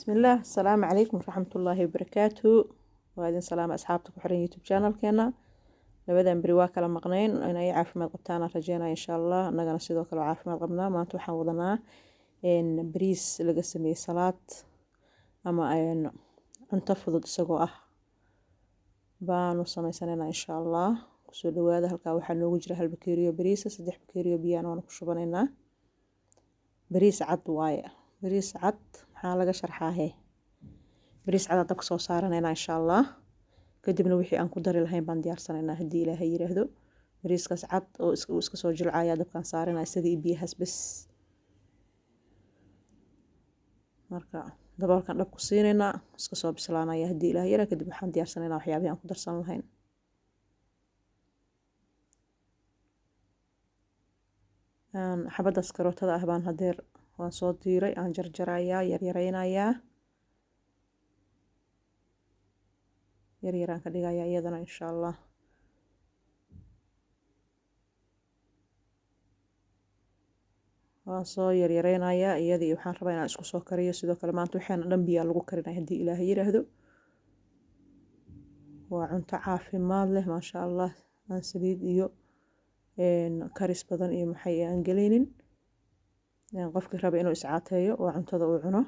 بسم الله السلام عليكم ورحمة الله وبركاته. وهذين سلام أصحابتك وحرين يوتيوب channel كنا لبدأ برواك لما قنين أنا أي عافمة قبتانا رجينا إن شاء الله أننا نسيدوك لو عافمة قبنا ما أنتو حوضنا إن بريس لقسمي صلاة أما أين انتفضوا تسقوا بانو سميساننا إن شاء الله كسولو هذا هلكا وحن وجره هالبكيريو بريس سدح بكيريو بيانا ونكشبانينا بريس عد واي بريس عد حالة شرحاه بريس عد dabka soo saaranayna insha Allah kadibna wixii aan ku dari lahayn baan diyaarsanaynaa hadii Ilaahay yiraahdo bariiskaas cad oo iska soo jilcaya dabkan saaranaa isaga biyahaas bas marka daboolkan dab ku siinayna iska soo bislaanaya hadii Ilaahay yiraahdo kadib waxaan diyaarsanaynaa waxyaabaha aan ku darsan lahayn xabadaas karootada ah baan hadeer waan soo diiray aan jarjarayaa yaryaraynayaa yaryaraan ka dhigayaa iyadana insha Allah waan soo yaryaraynayaa iyadii waxaan rabaa inaan isku soo kariyo sidoo kale maanta waxaan dhan biyo lagu karinay hadii Ilaahay yiraahdo waa cunto caafimaad leh ma sha Allah aan saliid iyo karis badan iyo maxay aan galeynin qofkii raba inuu iscaateeyo oo cuntada uu cuno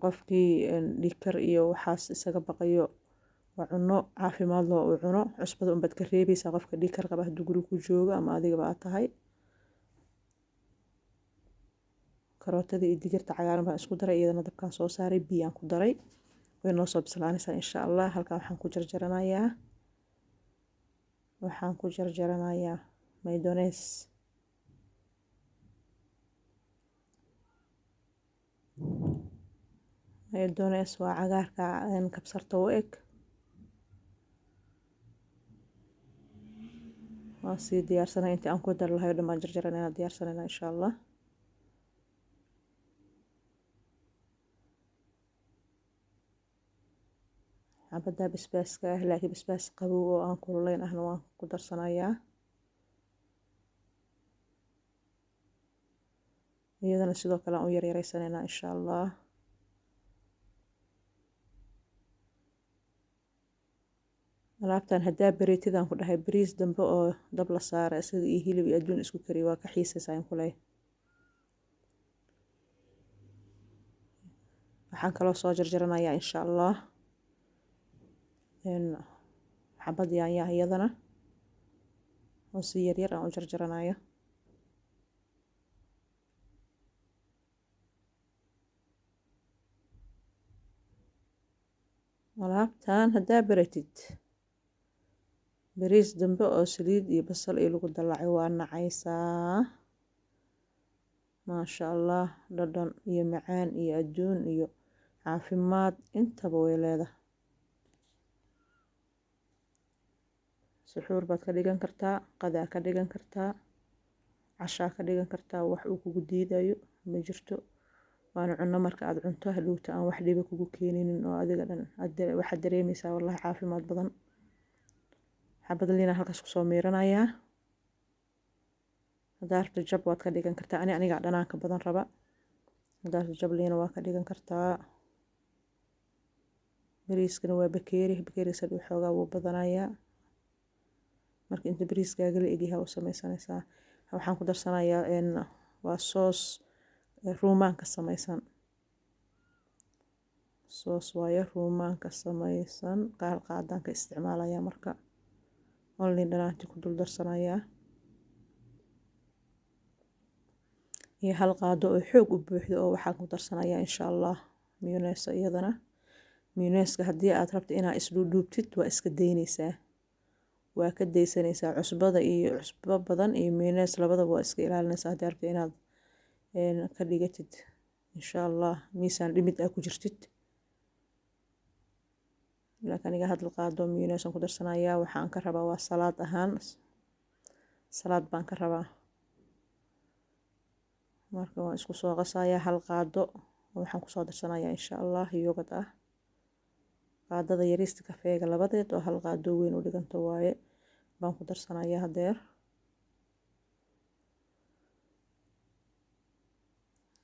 qofkii dhikar iyo waxaas isaga baqayo waa cuno caafimaad loo uu cuno cusbada un bad ka reebaysaa qofka dhikar qaba haduu guriga ku joogo ama adiga ba tahay karootada iyo digirta cagaaran baan isku daray iyadana dabkan soo saaray biyaan ku daray way noo soo bislaanaysaa insha Allah halkan waxaan ku jarjaranayaa mayonnaise waa cagaarka kabsarta u eg waan sii diyaarsanay intii aan ku dar lahayd dhammaan jarjaranaynaa diyaarsanaynaa insha Allah xabada basbaaska laakiin basbaas qabow oo aan kululayn ahna waan ku darsanayaa iyadana sidoo kale aan u yaryaraysanaynaa insha Allah alaabtan hadaa bareetidaan ku dhahay bariis dambe oo dab la saaray sida iyo hilib iyo adduun isku kariyo waa ka xiisaysaa in kulay waxaan kaloo soo jarjaranayaa insha Allah xabad yaanyo iyadana oo si yaryar aan u jarjaranayo alaabtan hadaa bareetid bariis dambe oo saliid iyo basal iyo lagu dalaacay waa nacaysaa ma sha Allah dhadhan iyo macaan iyo adduun iyo caafimaad intaba way leedahay suxuur baad ka dhigan kartaa qadaa ka dhigan kartaa cashaa ka dhigan kartaa wax uu kugu diidayo ma jirto waana cunno marka aad cunto hadhowta aan wax dhiba kugu keeninin oo adiga dhan waxaad dareemaysaa wallahi caafimaad badan xabad liina halkaas ku soo miiranayaa hadaarta jab waad ka dhigan kartaa aniga dhanaanka badan raba hadaarta jab liina waa ka dhigan kartaa bariiskana waa bakeeri saddex xoogaa wuu badanayaa marka inta bariiskaaga la egyahay oo samaysanaysaa waxaan ku darsanayaa waa soos ruumaan ka samaysan soos waaye ruumaan ka samaysan qaadaan ka isticmaalayaa marka only dhanaantii ku dul darsanayaa iyo hal qaado oo xoog u buuxdo oo waxaan ku darsanayaa insha Allah mayonnaise iyadana mayonnaise haddii aad rabto inaad isdhuubtid waa iska daynaysaa waa ka daysanaysaa cusbada iyo cusbo badan iyo mayonnaise labadaba waa iska ilaalinaysaa haddii rabto inaad ka dhigatid insha Allah miisaan dhimid ku jirtid laakiin aniga hadal qaado mayonnaise ku darsanayaa waxaan ka rabaa waa salaad ahaan salaad baan ka rabaa marka waan isku soo qasayaa hal qaado waxaan ku soo darsanayaa insha Allah yogurt ah qaadada yariista kafeega labadeed oo hal qaado weyn u dhiganto waaye baan ku darsanayaa hadeer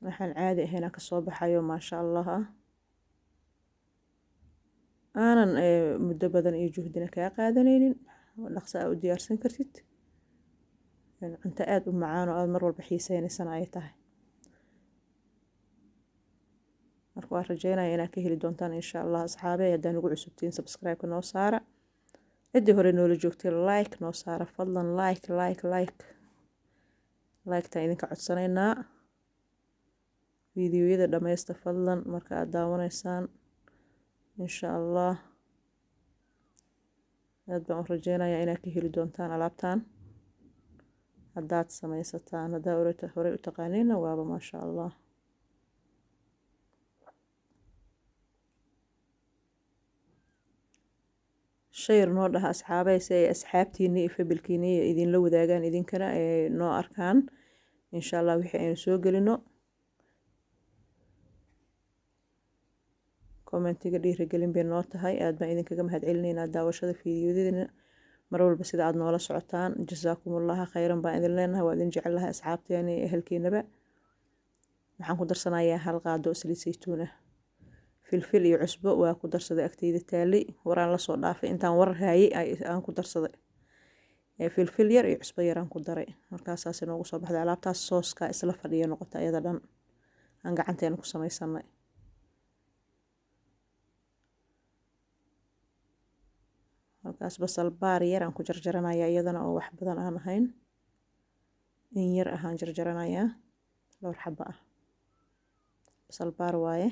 waxaan caadi ahayn ka soo baxayo ma sha Allah aanan muddo badan iyo juhdina kaa qaadanaynin dhaqso aa u diyaarsan kartid cunto aada u macaan oo aada mar walba xiiseynaysana ay tahay. marka waan rajeynaya inaad ka heli doontaan insha allah asxaabey. haddaan ugu cusubtiin subscribe-ka noo saara, ciddii hore noola joogtay like noo saara fadlan. like-taan idinka codsanaynaa. fiidiyoyada dhammaysta fadlan marka aad daawanaysaan insha allah. aad baan u rajeynayaa inaad ka heli doontaan alaabtaan haddaad samaysataan. haddaa horey u taqaaniina waaba maasha allah. shayr noo dhaha asxaabey si ay asxaabtiini iyo fabilkiini idinla wadaagaan idinkana ay noo arkaan insha allah wixii aynu soo gelino. commentiga dhiirigelin bay noo tahay. aad baan idinkaga mahad celinaynaa daawashada fiidiyooyadina mar walba sida aad noola socotaan. jasaakumullah khayran baan idin leenahay. waa idin jecelahay asxaabteena iyo ehelkeenaba. waxaan ku darsanayaa hal qaado saliid saytuun ah. filfil iyo cusbo waa ku darsaday agteyda taali. waraan lasoo dhaafay intaan war haayay aan ku darsaday. filfil yar iyo cusbo yar aan ku daray. markaasaas inoogu soo baxday alaabtaas. sooska isla fadhiya noqota iyada dhan aan gacanteena ku samaysanay. halkaas basal baar yar aan ku jarjaranayaa iyadana oo wax badan aan ahayn. in yar ahaan jarjaranayaa dhowr xabo ah. basal baar waaye.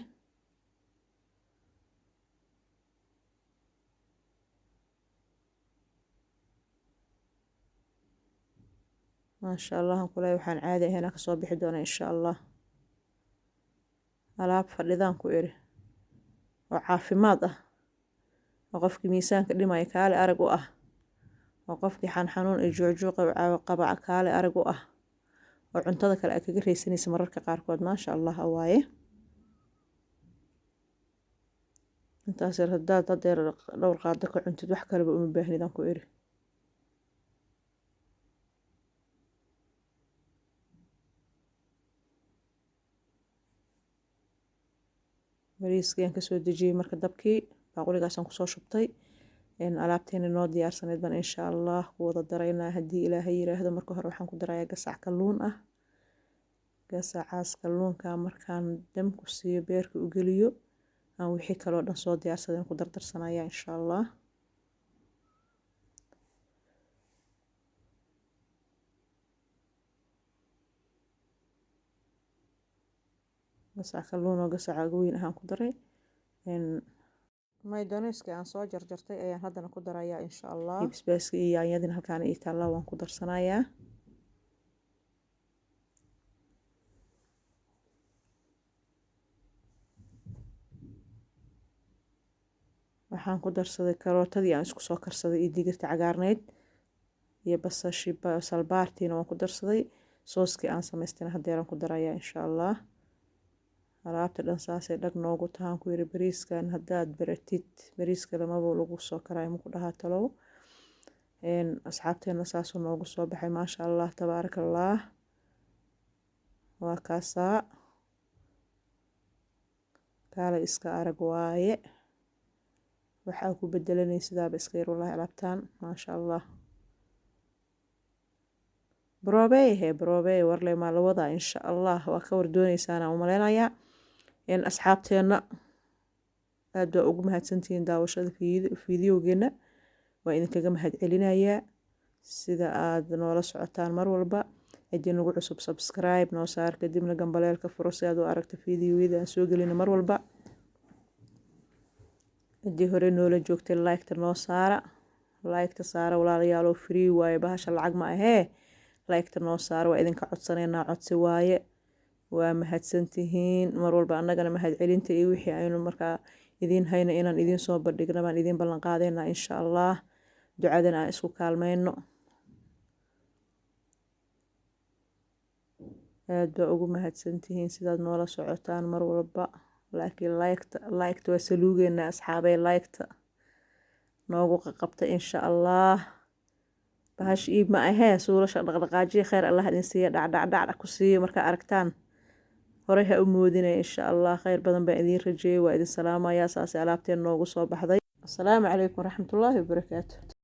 maasha allah aan kule waxaan caadi ahayn kasoo bixi doona insha allah. alaab fadhidaan ku iri oo caafimaad ah oo qofkii miisaanka dhimaya kaale arag u ah oo qofkii xanuun iyo juucjuuq qaba kaale arag u ah oo cuntada kale aad kaga reysanaysa mararka qaarkood. maasha allah waaye. intaas yar haddaad hadeer dhowr qaado ka cuntid wax kaleba uma baahnidaan ku iri. bariiskii aan kasoo dejiyey marka dabkii baaquligaasaan kusoo shubtay. alaabteena noo diyaarsaneyd baan insha allah ku wada daraynaa haddii ilaahay yiraahdo. marka hore waxaan ku darayaa gasac kalluun ah. gasacaas kalluunka markaan damku siiyo beerka u geliyo aan wixii kaloo dhan soo diyaarsadeen ku dardarsanaya insha allah. gasac kalluun oo gasaca weyn ahaan ku daray. maydoneska aan soo jarjartay ayaan haddana ku darayaa insha allah. basbaaska iyo yaanyadina halkaan ii taalla waan ku darsanayaa. waxaan ku darsaday karootadii aan isku soo karsaday iyo digirta cagaarneyd iyo basal baartiina waan ku darsaday. sooskii aan samaystayna hadeeraan ku darayaa insha allah. alaabta dhan saasay dhag noogu tahaan ku yiri. bariiskan haddaad baratid bariiska lamaba lagu soo karaayo maku dhahaa talow. asxaabteena saasuu noogu soo baxay maasha allah tabaaraka allah. waa kaasaa kaale iska arag waaye. waxaa ku bedelanay sidaaba iska yar wallahi alaabtaan maasha allah. broobey warle maa la wadaa insha allah. waa ka war doonaysaana u maleynayaa. asxaabteena aad baa ugu mahadsantihiin daawashada fiidiyowgeena. waa idinkaga mahad celinayaa sida aad noola socotaan mar walba. ciddii nagu cusub subscribe noo saar kadibna gambaleelka furo si aad u aragto fiidiyowyada aan soo gelina mar walba. ciddii hore noola joogtay like-ta noo saara. like-ta saara walaalayaal oo free waaye bahasha lacag ma ahee. like-ta noo saara waa idinka codsanaynaa codsi waaye. waa mahadsantihiin mar walba. annagana mahad celinta iyo wixii aynu markaa idiin hayna inaan idiin soo bandhigna baan idiin ballan qaadaynaa insha allah. ducadana aan isku kaalmayno. aad baa ugu mahadsantihiin sidaad noola socotaan mar walba. laakiin like-ta waa saluugeena asxaabey. like-ta noogu qaqabta insha allah. bahash iib ma ahee suulasha dhaqdhaqaajiya khayr allah idin siiya. dhacdhacdhac ku siiya markaa aragtaan. horey ha u moodinaya insha allah. khayr badan baan idiin rajeeyay. waa idin salaamayaa. saasay alaabteen noogu soo baxday. asalaamu calaykum waraxmatullaahi wabarakaatu.